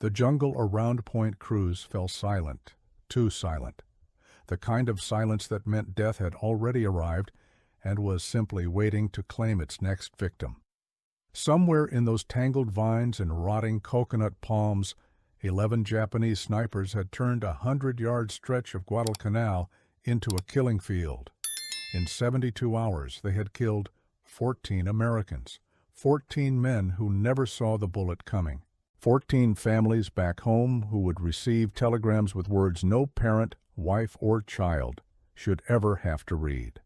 The jungle around Point Cruz fell silent, too silent. The kind of silence that meant death had already arrived and was simply waiting to claim its next victim. Somewhere in those tangled vines and rotting coconut palms, 11 Japanese snipers had turned a 100-yard stretch of Guadalcanal into a killing field. In 72 hours, they had killed 14 Americans, 14 men who never saw the bullet coming, 14 families back home who would receive telegrams with words no parent, wife, or child should ever have to read.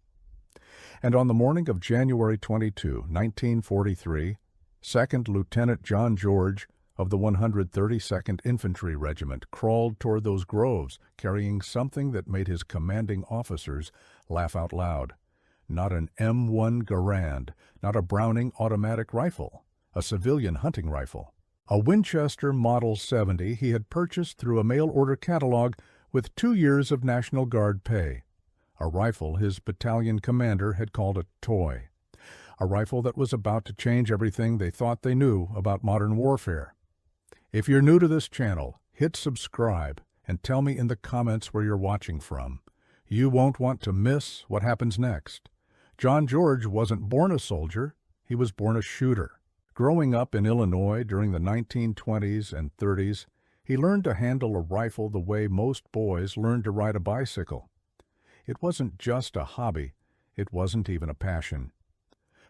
And on the morning of January 22, 1943, 2nd Lieutenant John George of the 132nd Infantry Regiment crawled toward those groves carrying something that made his commanding officers laugh out loud. Not an M1 Garand, not a Browning automatic rifle, a civilian hunting rifle. A Winchester Model 70 he had purchased through a mail-order catalog with 2 years of National Guard pay. A rifle his battalion commander had called a toy. A rifle that was about to change everything they thought they knew about modern warfare. If you're new to this channel, hit subscribe and tell me in the comments where you're watching from. You won't want to miss what happens next. John George wasn't born a soldier, he was born a shooter. Growing up in Illinois during the 1920s and 30s, he learned to handle a rifle the way most boys learned to ride a bicycle. It wasn't just a hobby, it wasn't even a passion.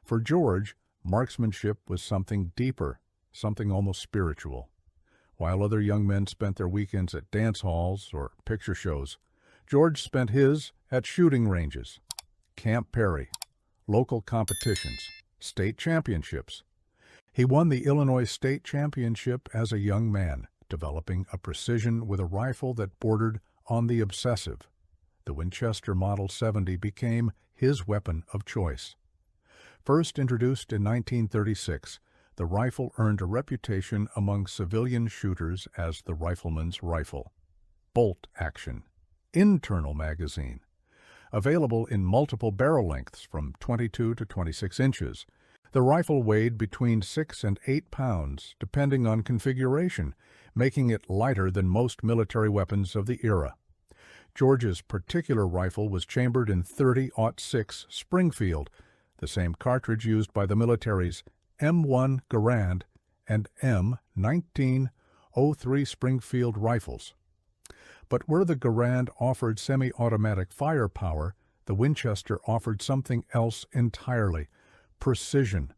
For George, marksmanship was something deeper, something almost spiritual. While other young men spent their weekends at dance halls or picture shows, George spent his at shooting ranges, Camp Perry, local competitions, state championships. He won the Illinois State Championship as a young man, developing a precision with a rifle that bordered on the obsessive. The Winchester Model 70 became his weapon of choice. First introduced in 1936, the rifle earned a reputation among civilian shooters as the rifleman's rifle. Bolt action. Internal magazine. Available in multiple barrel lengths from 22 to 26 inches. The rifle weighed between 6 and 8 pounds, depending on configuration, making it lighter than most military weapons of the era. George's particular rifle was chambered in .30-06 Springfield, the same cartridge used by the military's M1 Garand and M1903 Springfield rifles. But where the Garand offered semi-automatic firepower, the Winchester offered something else entirely: precision.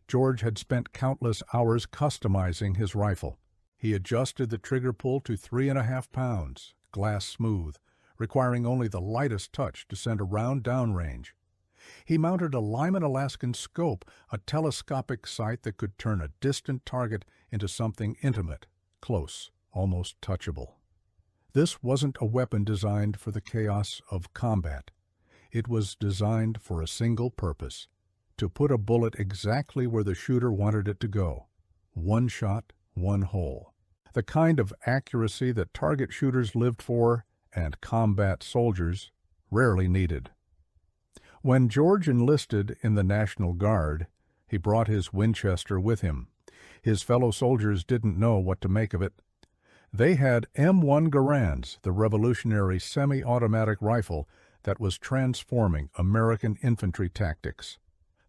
George had spent countless hours customizing his rifle. He adjusted the trigger pull to 3.5 pounds, glass smooth, requiring only the lightest touch to send a round downrange. He mounted a Lyman Alaskan scope, a telescopic sight that could turn a distant target into something intimate, close, almost touchable. This wasn't a weapon designed for the chaos of combat. It was designed for a single purpose: to put a bullet exactly where the shooter wanted it to go. One shot, one hole. The kind of accuracy that target shooters lived for and combat soldiers rarely needed. When George enlisted in the National Guard, he brought his Winchester with him. His fellow soldiers didn't know what to make of it. They had M1 Garands, the revolutionary semi-automatic rifle that was transforming American infantry tactics.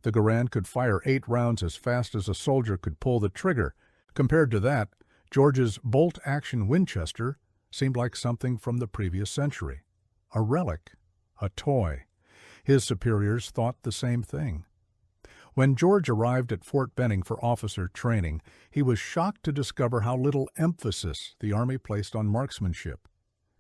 The Garand could fire 8 rounds as fast as a soldier could pull the trigger. Compared to that, George's bolt-action Winchester seemed like something from the previous century. A relic, a toy. His superiors thought the same thing. When George arrived at Fort Benning for officer training, he was shocked to discover how little emphasis the Army placed on marksmanship.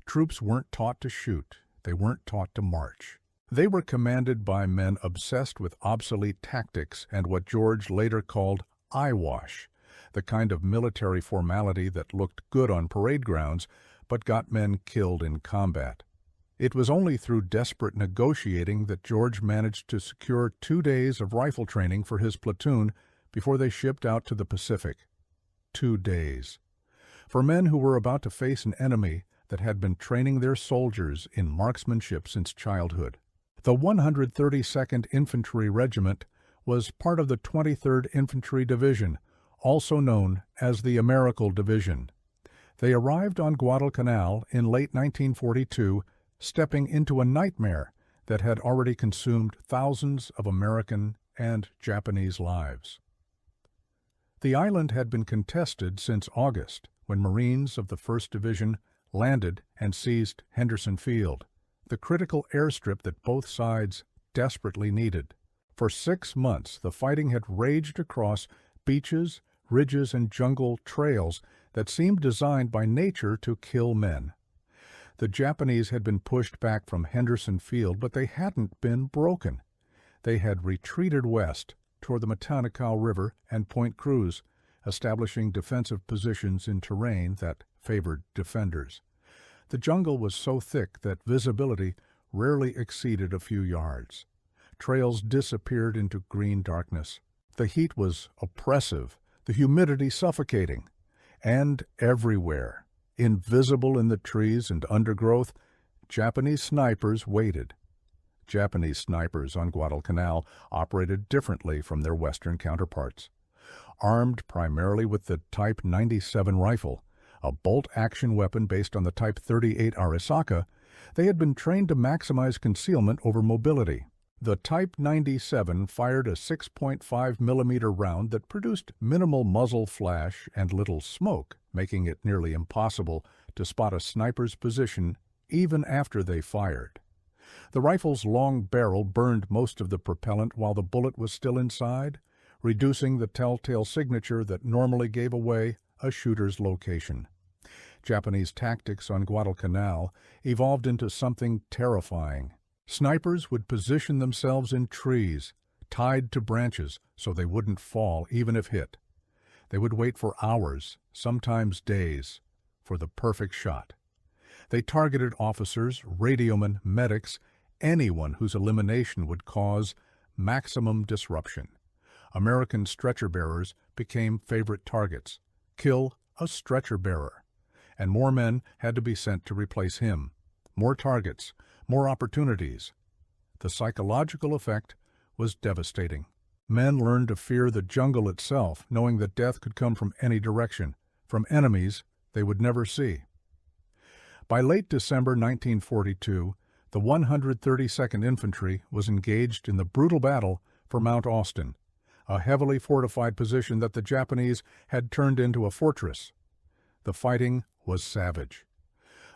Troops weren't taught to shoot. They weren't taught to march. They were commanded by men obsessed with obsolete tactics and what George later called eyewash, the kind of military formality that looked good on parade grounds but got men killed in combat. It was only through desperate negotiating that George managed to secure 2 days of rifle training for his platoon before they shipped out to the Pacific. 2 days. For men who were about to face an enemy that had been training their soldiers in marksmanship since childhood. The 132nd Infantry Regiment was part of the 23rd Infantry Division, also known as the Americal Division. They arrived on Guadalcanal in late 1942, stepping into a nightmare that had already consumed thousands of American and Japanese lives. The island had been contested since August, when Marines of the 1st Division landed and seized Henderson Field, the critical airstrip that both sides desperately needed. For 6 months, the fighting had raged across beaches, ridges, and jungle trails that seemed designed by nature to kill men. The Japanese had been pushed back from Henderson Field, but they hadn't been broken. They had retreated west toward the Matanikau River and Point Cruz, establishing defensive positions in terrain that favored defenders. The jungle was so thick that visibility rarely exceeded a few yards. Trails disappeared into green darkness. The heat was oppressive, the humidity suffocating. And everywhere, invisible in the trees and undergrowth, Japanese snipers waited. Japanese snipers on Guadalcanal operated differently from their Western counterparts. Armed primarily with the Type 97 rifle, a bolt-action weapon based on the Type 38 Arisaka, they had been trained to maximize concealment over mobility. The Type 97 fired a 6.5 millimeter round that produced minimal muzzle flash and little smoke, making it nearly impossible to spot a sniper's position even after they fired. The rifle's long barrel burned most of the propellant while the bullet was still inside, reducing the telltale signature that normally gave away a shooter's location. Japanese tactics on Guadalcanal evolved into something terrifying. Snipers would position themselves in trees, tied to branches so they wouldn't fall even if hit. They would wait for hours, sometimes days, for the perfect shot. They targeted officers, radiomen, medics, anyone whose elimination would cause maximum disruption. American stretcher-bearers became favorite targets. Kill a stretcher-bearer. And more men had to be sent to replace him. More targets, more opportunities. The psychological effect was devastating. Men learned to fear the jungle itself, knowing that death could come from any direction, from enemies they would never see. By late December 1942, the 132nd Infantry was engaged in the brutal battle for Mount Austin, a heavily fortified position that the Japanese had turned into a fortress. The fighting was savage.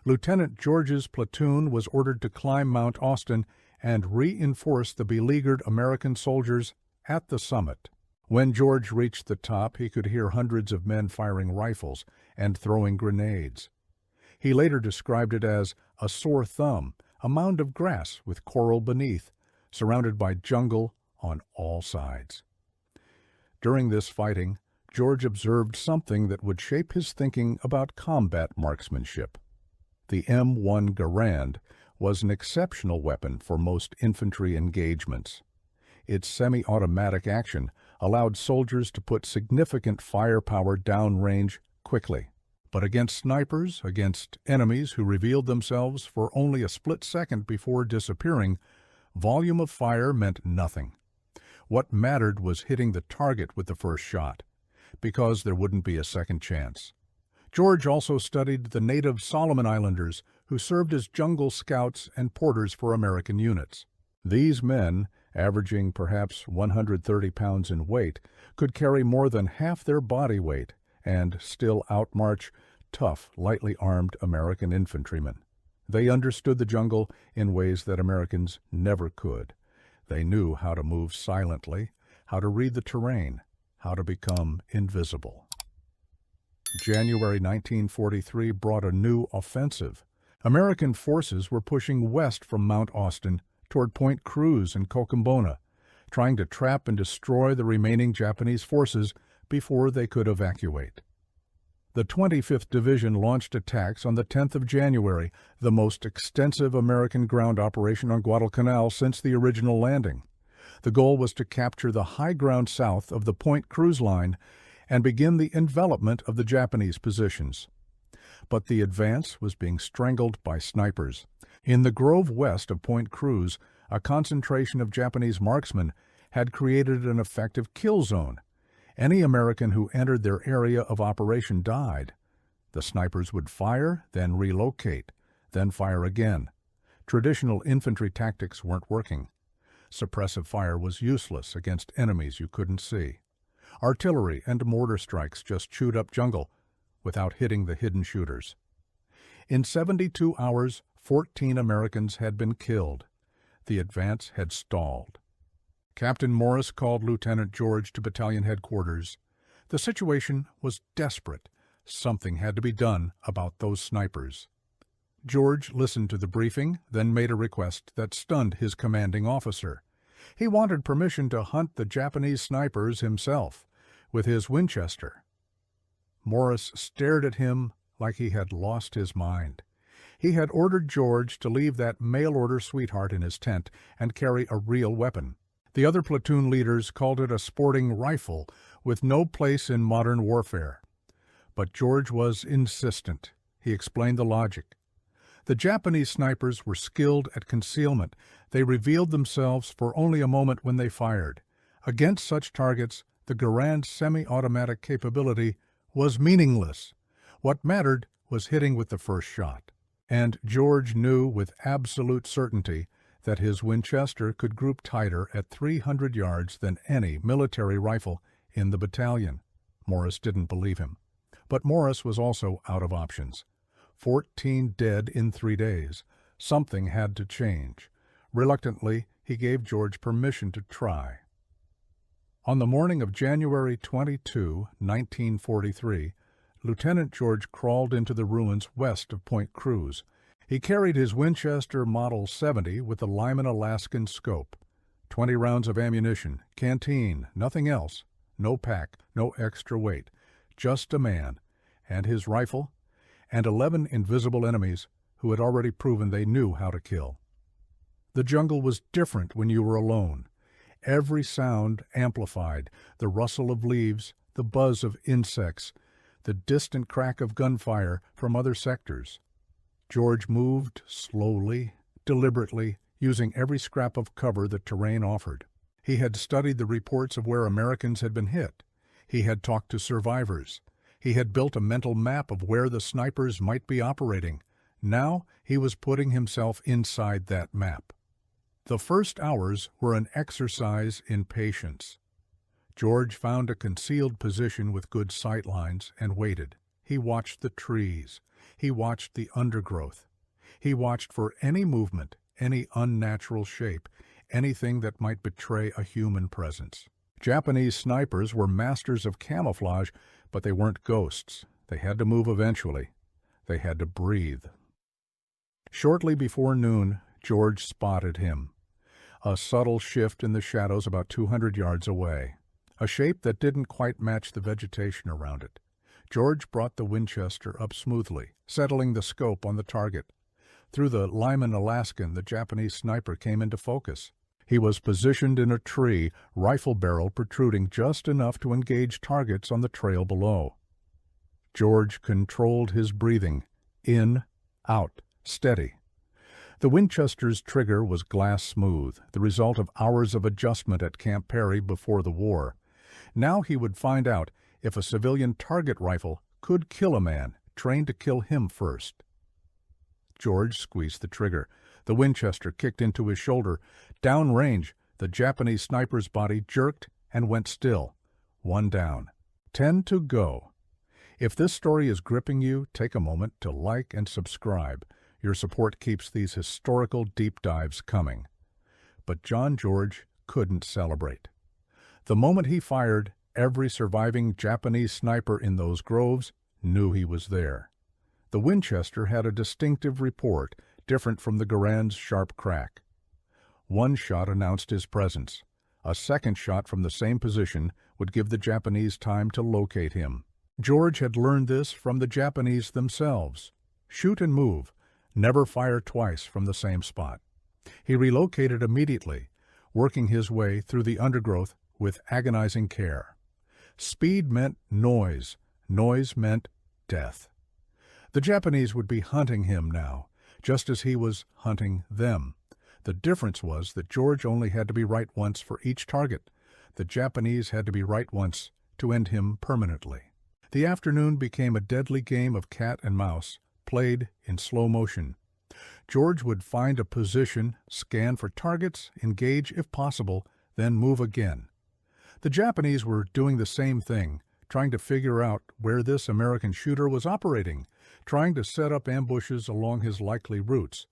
Lieutenant George's platoon was ordered to climb Mount Austin and reinforce the beleaguered American soldiers at the summit. When George reached the top, he could hear hundreds of men firing rifles and throwing grenades. He later described it as a sore thumb, a mound of grass with coral beneath, surrounded by jungle on all sides. During this fighting, George observed something that would shape his thinking about combat marksmanship. The M1 Garand was an exceptional weapon for most infantry engagements. Its semi-automatic action allowed soldiers to put significant firepower downrange quickly. But against snipers, against enemies who revealed themselves for only a split second before disappearing, volume of fire meant nothing. What mattered was hitting the target with the first shot, because there wouldn't be a second chance. George also studied the native Solomon Islanders who served as jungle scouts and porters for American units. These men, averaging perhaps 130 pounds in weight, could carry more than half their body weight and still outmarch tough, lightly armed American infantrymen. They understood the jungle in ways that Americans never could. They knew how to move silently, how to read the terrain, how to become invisible. January 1943 brought a new offensive. American forces were pushing west from Mount Austin toward Point Cruz and Cochabamba, trying to trap and destroy the remaining Japanese forces before they could evacuate. The 25th Division launched attacks on the 10th of January, the most extensive American ground operation on Guadalcanal since the original landing. The goal was to capture the high ground south of the Point Cruz line and begin the envelopment of the Japanese positions. But the advance was being strangled by snipers. In the grove west of Point Cruz, a concentration of Japanese marksmen had created an effective kill zone. Any American who entered their area of operation died. The snipers would fire, then relocate, then fire again. Traditional infantry tactics weren't working. Suppressive fire was useless against enemies you couldn't see. Artillery and mortar strikes just chewed up jungle without hitting the hidden shooters. In 72 hours, 14 Americans had been killed. The advance had stalled. Captain Morris called Lieutenant George to battalion headquarters. The situation was desperate. Something had to be done about those snipers. George listened to the briefing, then made a request that stunned his commanding officer. He wanted permission to hunt the Japanese snipers himself, with his Winchester. Morris stared at him like he had lost his mind. He had ordered George to leave that mail-order sweetheart in his tent and carry a real weapon. The other platoon leaders called it a sporting rifle with no place in modern warfare. But George was insistent. He explained the logic. The Japanese snipers were skilled at concealment. They revealed themselves for only a moment when they fired. Against such targets, the Garand semi-automatic capability was meaningless. What mattered was hitting with the first shot. And George knew with absolute certainty that his Winchester could group tighter at 300 yards than any military rifle in the battalion. Morris didn't believe him. But Morris was also out of options. 14 dead in 3 days. Something had to change. Reluctantly, he gave George permission to try. On the morning of January 22, 1943, Lieutenant George crawled into the ruins west of Point Cruz. He carried his Winchester Model 70 with the Lyman Alaskan scope. 20 rounds of ammunition, canteen, nothing else. No pack, no extra weight. Just a man, and his rifle, and 11 invisible enemies who had already proven they knew how to kill. The jungle was different when you were alone. Every sound amplified, the rustle of leaves, the buzz of insects, the distant crack of gunfire from other sectors. George moved slowly, deliberately, using every scrap of cover the terrain offered. He had studied the reports of where Americans had been hit. He had talked to survivors. He had built a mental map of where the snipers might be operating. Now he was putting himself inside that map. The first hours were an exercise in patience. George found a concealed position with good sight lines and waited. He watched the trees. He watched the undergrowth. He watched for any movement, any unnatural shape, anything that might betray a human presence. Japanese snipers were masters of camouflage, but they weren't ghosts. They had to move eventually. They had to breathe. Shortly before noon, George spotted him. A subtle shift in the shadows about 200 yards away. A shape that didn't quite match the vegetation around it. George brought the Winchester up smoothly, settling the scope on the target. Through the Lyman Alaskan, the Japanese sniper came into focus. He was positioned in a tree, rifle barrel protruding just enough to engage targets on the trail below. George controlled his breathing. In, out, steady. The Winchester's trigger was glass smooth, the result of hours of adjustment at Camp Perry before the war. Now he would find out if a civilian target rifle could kill a man trained to kill him first. George squeezed the trigger. The Winchester kicked into his shoulder. Downrange, the Japanese sniper's body jerked and went still. 1 down. 10 to go. If this story is gripping you, take a moment to like and subscribe. Your support keeps these historical deep dives coming. But John George couldn't celebrate. The moment he fired, every surviving Japanese sniper in those groves knew he was there. The Winchester had a distinctive report, different from the Garand's sharp crack. One shot announced his presence. A second shot from the same position would give the Japanese time to locate him. George had learned this from the Japanese themselves. Shoot and move. Never fire twice from the same spot. He relocated immediately, working his way through the undergrowth with agonizing care. Speed meant noise. Noise meant death. The Japanese would be hunting him now, just as he was hunting them. The difference was that George only had to be right once for each target. The Japanese had to be right once to end him permanently. The afternoon became a deadly game of cat and mouse, played in slow motion. George would find a position, scan for targets, engage if possible, then move again. The Japanese were doing the same thing, trying to figure out where this American shooter was operating, trying to set up ambushes along his likely routes.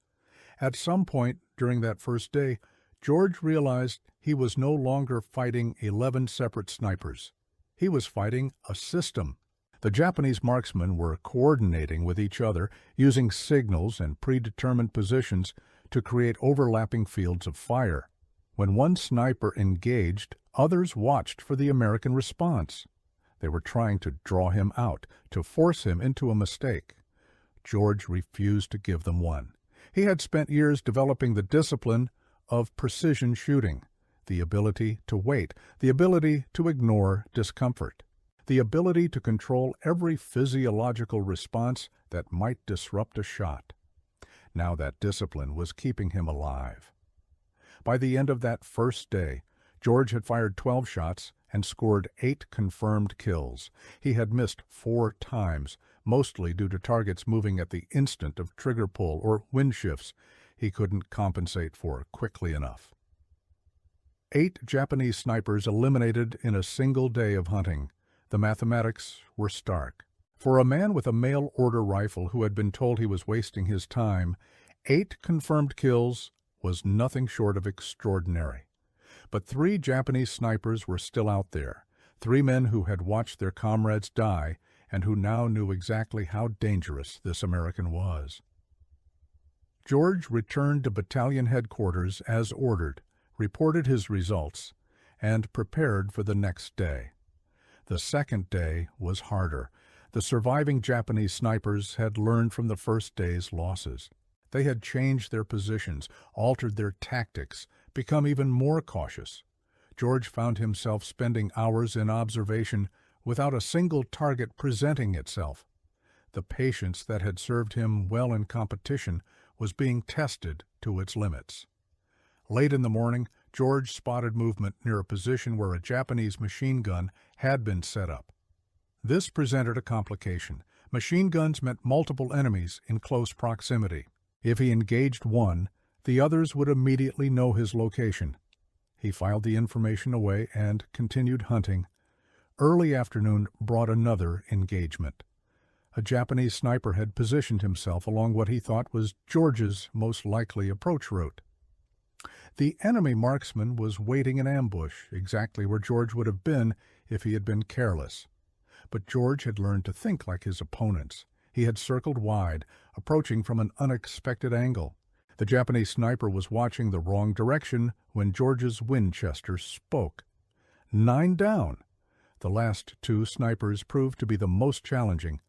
At some point during that first day, George realized he was no longer fighting 11 separate snipers. He was fighting a system. The Japanese marksmen were coordinating with each other, using signals and predetermined positions to create overlapping fields of fire. When one sniper engaged, others watched for the American response. They were trying to draw him out, to force him into a mistake. George refused to give them one. He had spent years developing the discipline of precision shooting, the ability to wait, the ability to ignore discomfort, the ability to control every physiological response that might disrupt a shot. Now that discipline was keeping him alive. By the end of that first day, George had fired 12 shots and scored 8 confirmed kills. He had missed 4 times, mostly due to targets moving at the instant of trigger pull or wind shifts he couldn't compensate for quickly enough. 8 Japanese snipers eliminated in a single day of hunting. The mathematics were stark. For a man with a mail-order rifle who had been told he was wasting his time, 8 confirmed kills was nothing short of extraordinary. But 3 Japanese snipers were still out there, 3 men who had watched their comrades die and who now knew exactly how dangerous this American was. George returned to battalion headquarters as ordered, reported his results, and prepared for the next day. The second day was harder. The surviving Japanese snipers had learned from the first day's losses. They had changed their positions, altered their tactics, become even more cautious. George found himself spending hours in observation without a single target presenting itself. The patience that had served him well in competition was being tested to its limits. Late in the morning, George spotted movement near a position where a Japanese machine gun had been set up. This presented a complication. Machine guns meant multiple enemies in close proximity. If he engaged one, the others would immediately know his location. He filed the information away and continued hunting. Early afternoon brought another engagement. A Japanese sniper had positioned himself along what he thought was George's most likely approach route. The enemy marksman was waiting in ambush, exactly where George would have been if he had been careless. But George had learned to think like his opponents. He had circled wide, approaching from an unexpected angle. The Japanese sniper was watching the wrong direction when George's Winchester spoke. 9 down. The last 2 snipers proved to be the most challenging.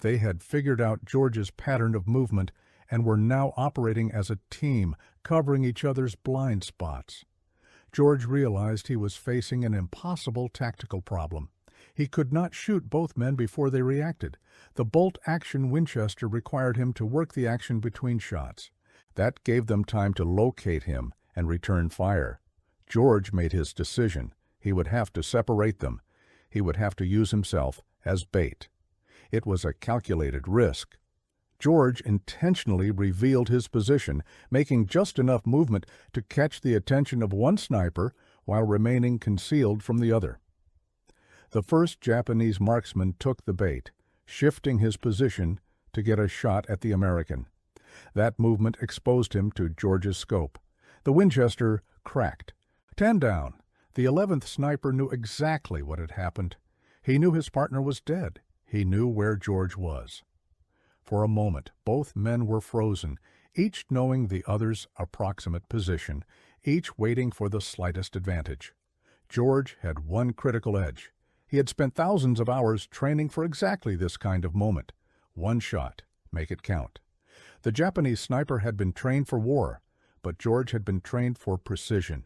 They had figured out George's pattern of movement and were now operating as a team, covering each other's blind spots. George realized he was facing an impossible tactical problem. He could not shoot both men before they reacted. The bolt-action Winchester required him to work the action between shots. That gave them time to locate him and return fire. George made his decision. He would have to separate them. He would have to use himself as bait. It was a calculated risk. George intentionally revealed his position, making just enough movement to catch the attention of one sniper while remaining concealed from the other. The first Japanese marksman took the bait, shifting his position to get a shot at the American. That movement exposed him to George's scope. The Winchester cracked. 10 down. The 11th sniper knew exactly what had happened. He knew his partner was dead. He knew where George was. For a moment, both men were frozen, each knowing the other's approximate position, each waiting for the slightest advantage. George had one critical edge. He had spent thousands of hours training for exactly this kind of moment. One shot, make it count. The Japanese sniper had been trained for war, but George had been trained for precision.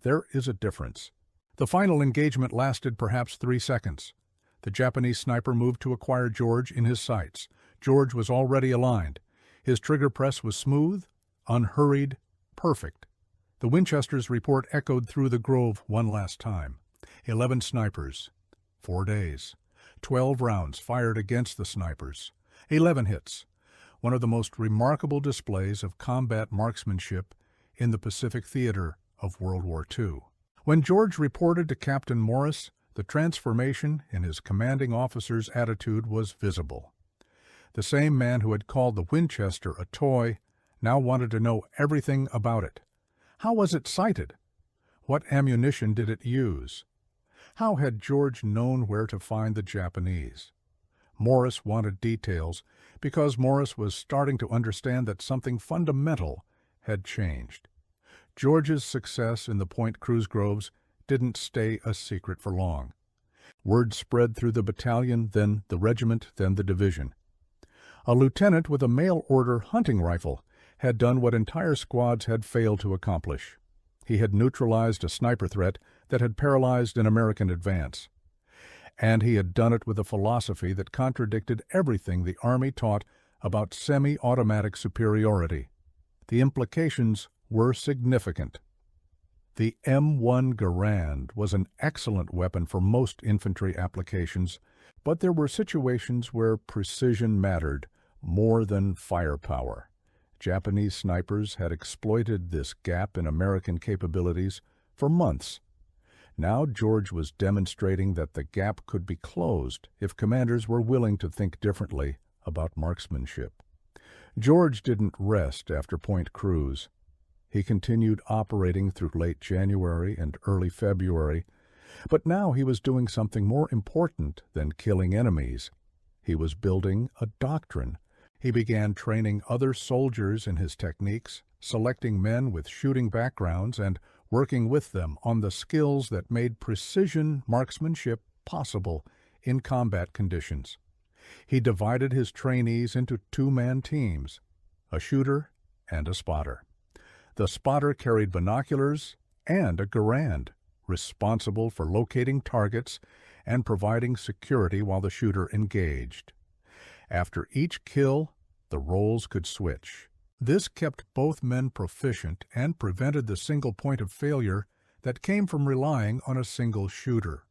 There is a difference. The final engagement lasted perhaps 3 seconds. The Japanese sniper moved to acquire George in his sights. George was already aligned. His trigger press was smooth, unhurried, perfect. The Winchester's report echoed through the grove one last time. 11 snipers. 4 days. 12 rounds fired against the snipers. 11 hits, one of the most remarkable displays of combat marksmanship in the Pacific theater of World War II. When George reported to Captain Morris, the transformation in his commanding officer's attitude was visible. The same man who had called the Winchester a toy now wanted to know everything about it. How was it sighted? What ammunition did it use? How had George known where to find the Japanese? Morris wanted details because Morris was starting to understand that something fundamental had changed. George's success in the Point Cruz Groves didn't stay a secret for long. Word spread through the battalion, then the regiment, then the division. A lieutenant with a mail-order hunting rifle had done what entire squads had failed to accomplish. He had neutralized a sniper threat that had paralyzed an American advance. And he had done it with a philosophy that contradicted everything the Army taught about semi-automatic superiority. The implications were significant. The M1 Garand was an excellent weapon for most infantry applications, but there were situations where precision mattered more than firepower. Japanese snipers had exploited this gap in American capabilities for months. Now George was demonstrating that the gap could be closed if commanders were willing to think differently about marksmanship. George didn't rest after Point Cruz. He continued operating through late January and early February, but now he was doing something more important than killing enemies. He was building a doctrine. He began training other soldiers in his techniques, selecting men with shooting backgrounds and working with them on the skills that made precision marksmanship possible in combat conditions. He divided his trainees into two-man teams, a shooter and a spotter. The spotter carried binoculars and a Garand, responsible for locating targets and providing security while the shooter engaged. After each kill, the roles could switch. This kept both men proficient and prevented the single point of failure that came from relying on a single shooter.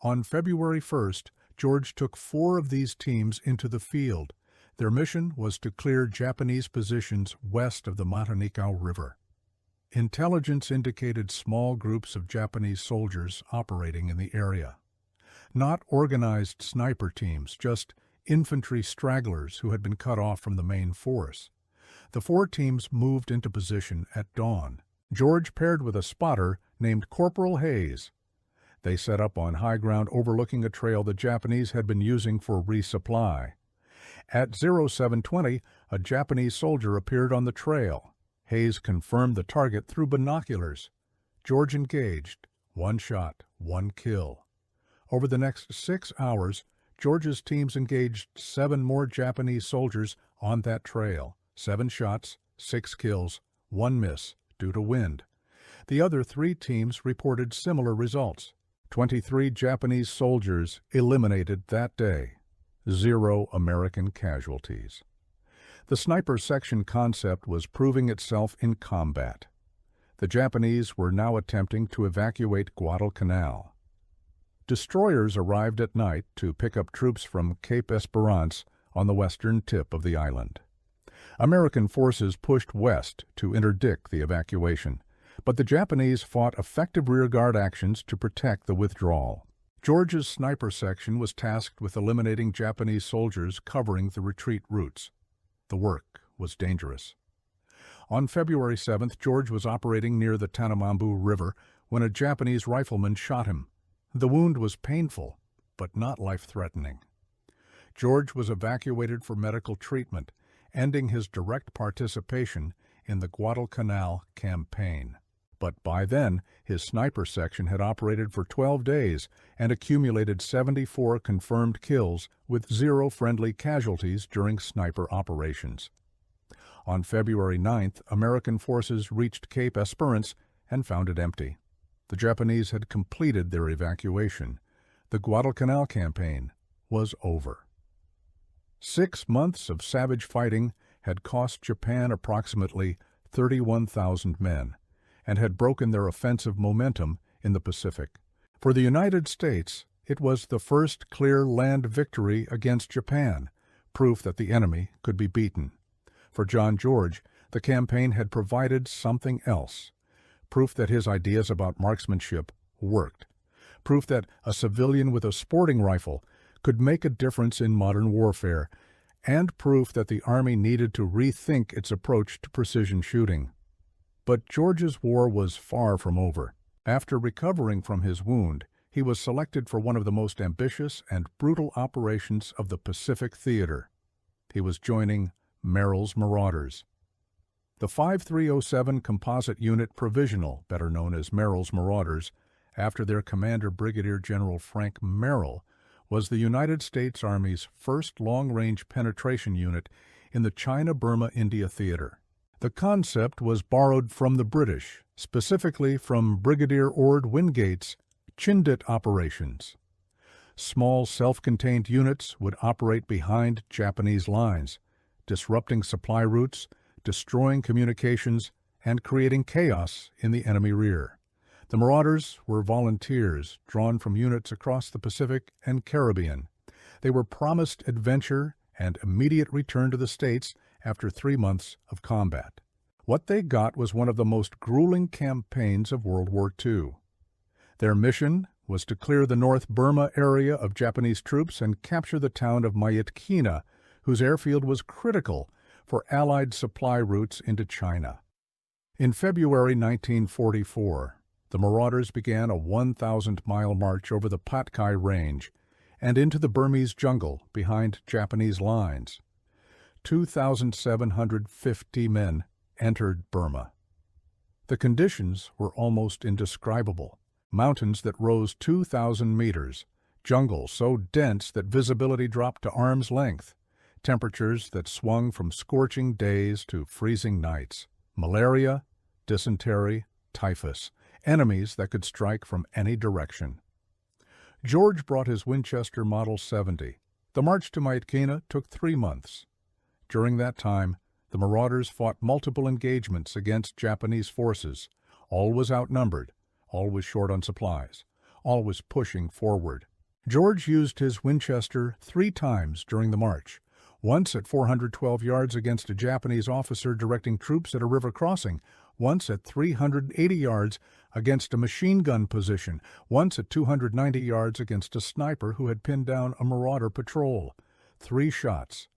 On February 1st, George took 4 of these teams into the field. Their mission was to clear Japanese positions west of the Matanikau River. Intelligence indicated small groups of Japanese soldiers operating in the area. Not organized sniper teams, just infantry stragglers who had been cut off from the main force. The 4 teams moved into position at dawn. George paired with a spotter named Corporal Hayes. They set up on high ground overlooking a trail the Japanese had been using for resupply. At 0720, a Japanese soldier appeared on the trail. Hayes confirmed the target through binoculars. George engaged. 1 shot, 1 kill. Over the next 6 hours, George's teams engaged 7 more Japanese soldiers on that trail. 7 shots, 6 kills, 1 miss due to wind. The other 3 teams reported similar results. 23 Japanese soldiers eliminated that day. 0 American casualties. The sniper section concept was proving itself in combat. The Japanese were now attempting to evacuate Guadalcanal. Destroyers arrived at night to pick up troops from Cape Esperance on the western tip of the island. American forces pushed west to interdict the evacuation, but the Japanese fought effective rearguard actions to protect the withdrawal. George's sniper section was tasked with eliminating Japanese soldiers covering the retreat routes. The work was dangerous. On February 7th, George was operating near the Tanamambu River when a Japanese rifleman shot him. The wound was painful, but not life-threatening. George was evacuated for medical treatment, ending his direct participation in the Guadalcanal campaign. But by then, his sniper section had operated for 12 days and accumulated 74 confirmed kills with 0 friendly casualties during sniper operations. On February 9th, American forces reached Cape Esperance and found it empty. The Japanese had completed their evacuation. The Guadalcanal campaign was over. 6 months of savage fighting had cost Japan approximately 31,000 men and had broken their offensive momentum in the Pacific. For the United States, It was the first clear land victory against Japan, proof that the enemy could be beaten. For John George, the campaign had provided something else, proof that his ideas about marksmanship worked, proof that a civilian with a sporting rifle could make a difference in modern warfare, and proof that the Army needed to rethink its approach to precision shooting. But George's war was far from over. After recovering from his wound, he was selected for one of the most ambitious and brutal operations of the Pacific Theater. He was joining Merrill's Marauders. The 5307 Composite Unit Provisional, better known as Merrill's Marauders, after their commander Brigadier General Frank Merrill, was the United States Army's first long-range penetration unit in the China-Burma-India theater. The concept was borrowed from the British, specifically from Brigadier Ord Wingate's Chindit operations. Small self-contained units would operate behind Japanese lines, disrupting supply routes, destroying communications, and creating chaos in the enemy rear. The Marauders were volunteers drawn from units across the Pacific and Caribbean. They were promised adventure and immediate return to the States after 3 months of combat. What they got was one of the most grueling campaigns of World War II. Their mission was to clear the North Burma area of Japanese troops and capture the town of Myitkyina, whose airfield was critical for Allied supply routes into China. In February 1944, the Marauders began a 1,000-mile march over the Patkai Range and into the Burmese jungle behind Japanese lines. 2,750 men entered Burma. The conditions were almost indescribable. Mountains that rose 2,000 meters, jungle so dense that visibility dropped to arm's length, temperatures that swung from scorching days to freezing nights, malaria, dysentery, typhus, enemies that could strike from any direction. George brought his Winchester Model 70. The march to Myitkyina took 3 months. During that time, the Marauders fought multiple engagements against Japanese forces. All was outnumbered, all was short on supplies, all was pushing forward. George used his Winchester 3 times during the march, once at 412 yards against a Japanese officer directing troops at a river crossing, once at 380 yards against a machine gun position, once at 290 yards against a sniper who had pinned down a Marauder patrol. 3 shots,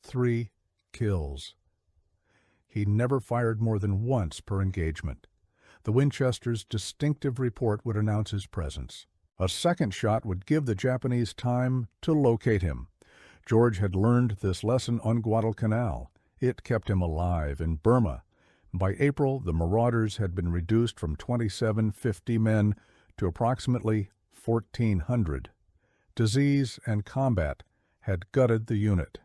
3 kills. He never fired more than once per engagement. The Winchester's distinctive report would announce his presence. A second shot would give the Japanese time to locate him. George had learned this lesson on Guadalcanal. It kept him alive in Burma. By April, the Marauders had been reduced from 2,750 men to approximately 1,400. Disease and combat had gutted the unit.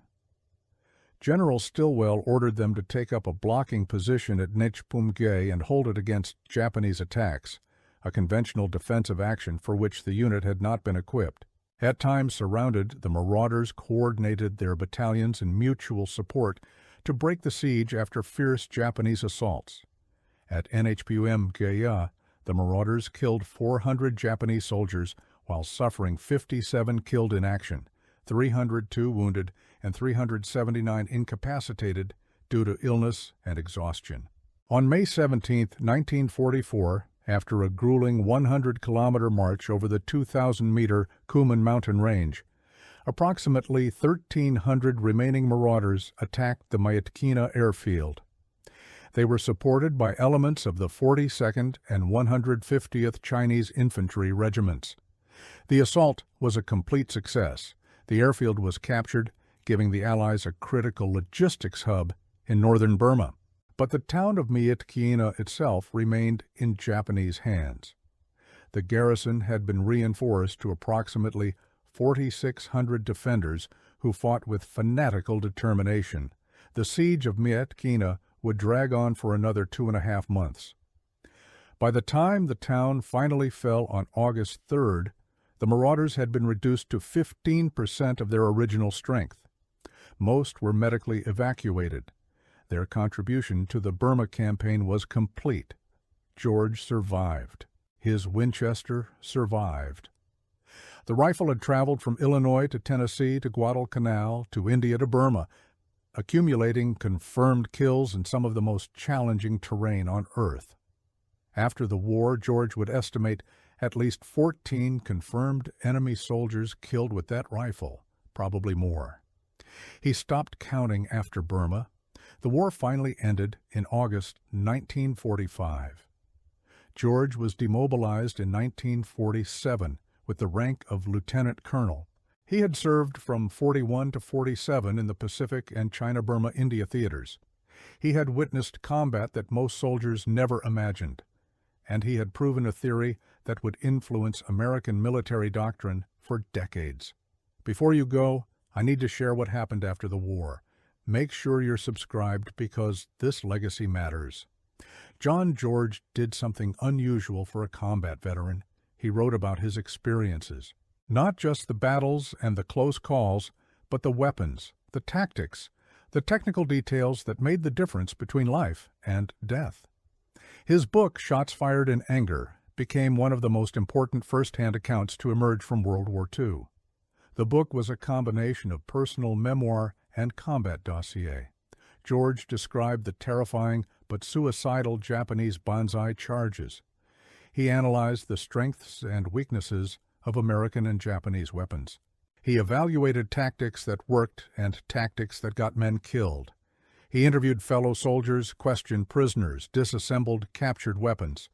General Stilwell ordered them to take up a blocking position at Nechpumge and hold it against Japanese attacks, a conventional defensive action for which the unit had not been equipped. At times surrounded, the Marauders coordinated their battalions in mutual support to break the siege after fierce Japanese assaults. At Nchpumge, the Marauders killed 400 Japanese soldiers while suffering 57 killed in action, 302 wounded, and 379 incapacitated due to illness and exhaustion. On May 17, 1944, after a grueling 100-kilometer march over the 2,000-meter Kumen mountain range, approximately 1,300 remaining Marauders attacked the Myitkyina airfield. They were supported by elements of the 42nd and 150th Chinese Infantry Regiments. The assault was a complete success. The airfield was captured, giving the Allies a critical logistics hub in northern Burma. But the town of Myitkyina itself remained in Japanese hands. The garrison had been reinforced to approximately 4,600 defenders who fought with fanatical determination. The siege of Myitkyina would drag on for another 2.5 months. By the time the town finally fell on August 3rd, the Marauders had been reduced to 15% of their original strength. Most were medically evacuated. Their contribution to the Burma campaign was complete. George survived. His Winchester survived. The rifle had traveled from Illinois to Tennessee to Guadalcanal to India to Burma, accumulating confirmed kills in some of the most challenging terrain on Earth. After the war, George would estimate at least 14 confirmed enemy soldiers killed with that rifle, probably more. He stopped counting after Burma. The war finally ended in August 1945. George was demobilized in 1947 with the rank of lieutenant colonel. He had served from 41 to 47 in the Pacific and China-Burma-India theaters. He had witnessed combat that most soldiers never imagined, and he had proven a theory that would influence American military doctrine for decades. Before you go, I need to share what happened after the war. Make sure you're subscribed because this legacy matters. John George did something unusual for a combat veteran. He wrote about his experiences. Not just the battles and the close calls, but the weapons, the tactics, the technical details that made the difference between life and death. His book, Shots Fired in Anger, became one of the most important first-hand accounts to emerge from World War II. The book was a combination of personal memoir and combat dossier. George described the terrifying but suicidal Japanese banzai charges. He analyzed the strengths and weaknesses of American and Japanese weapons. He evaluated tactics that worked and tactics that got men killed. He interviewed fellow soldiers, questioned prisoners, disassembled captured weapons.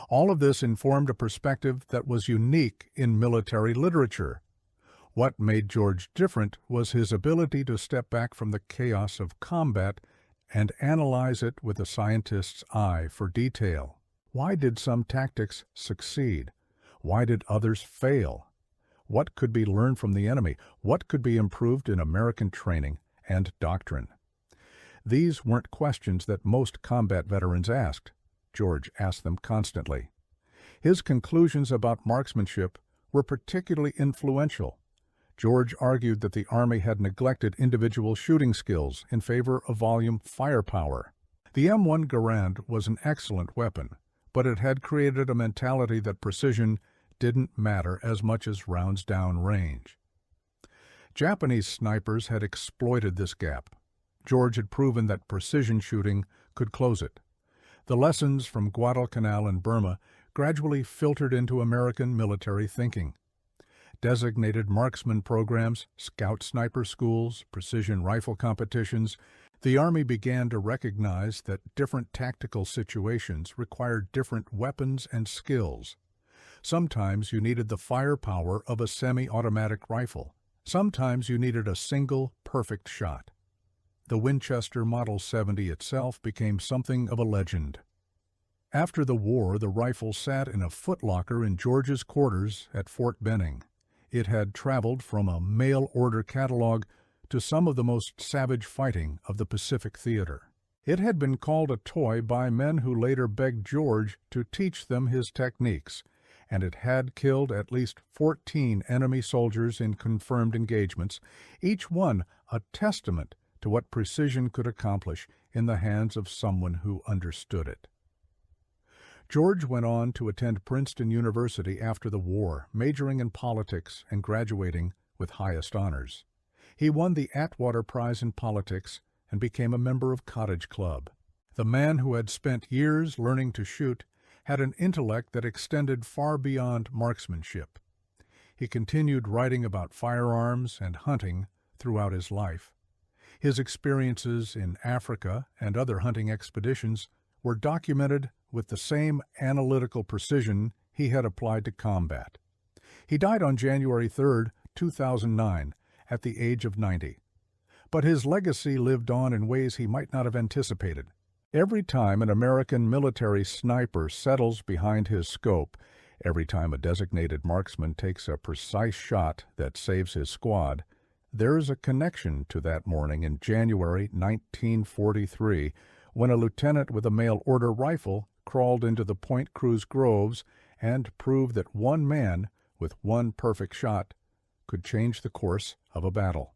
All of this informed a perspective that was unique in military literature. What made George different was his ability to step back from the chaos of combat and analyze it with a scientist's eye for detail. Why did some tactics succeed? Why did others fail? What could be learned from the enemy? What could be improved in American training and doctrine? These weren't questions that most combat veterans asked. George asked them constantly. His conclusions about marksmanship were particularly influential. George argued that the Army had neglected individual shooting skills in favor of volume firepower. The M1 Garand was an excellent weapon, but it had created a mentality that precision didn't matter as much as rounds down range. Japanese snipers had exploited this gap. George had proven that precision shooting could close it. The lessons from Guadalcanal and Burma gradually filtered into American military thinking. Designated marksman programs, scout sniper schools, precision rifle competitions, the Army began to recognize that different tactical situations required different weapons and skills. Sometimes you needed the firepower of a semi-automatic rifle. Sometimes you needed a single, perfect shot. The Winchester Model 70 itself became something of a legend. After the war, the rifle sat in a footlocker in George's quarters at Fort Benning. It had traveled from a mail-order catalog to some of the most savage fighting of the Pacific Theater. It had been called a toy by men who later begged George to teach them his techniques, and it had killed at least 14 enemy soldiers in confirmed engagements, each one a testament to what precision could accomplish in the hands of someone who understood it. George went on to attend Princeton University after the war, majoring in politics and graduating with highest honors. He won the Atwater Prize in Politics and became a member of Cottage Club. The man who had spent years learning to shoot had an intellect that extended far beyond marksmanship. He continued writing about firearms and hunting throughout his life. His experiences in Africa and other hunting expeditions were documented with the same analytical precision he had applied to combat. He died on January 3, 2009, at the age of 90. But his legacy lived on in ways he might not have anticipated. Every time an American military sniper settles behind his scope, every time a designated marksman takes a precise shot that saves his squad, there's a connection to that morning in January 1943 when a lieutenant with a mail-order rifle crawled into the Point Cruz groves and proved that one man, with one perfect shot, could change the course of a battle.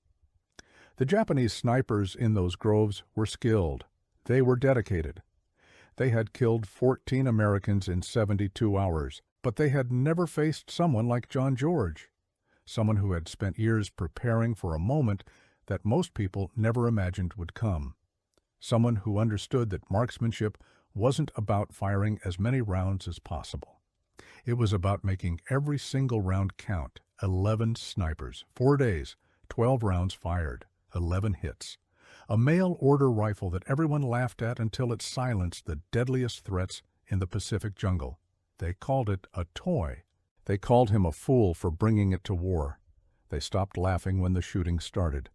The Japanese snipers in those groves were skilled. They were dedicated. They had killed 14 Americans in 72 hours, But they had never faced someone like John George, someone who had spent years preparing for a moment that most people never imagined would come, someone who understood that marksmanship wasn't about firing as many rounds as possible. It was about making every single round count. 11 snipers, 4 days, 12 rounds fired, 11 hits. A mail-order rifle that everyone laughed at until it silenced the deadliest threats in the Pacific jungle. They called it a toy. They called him a fool for bringing it to war. They stopped laughing when the shooting started.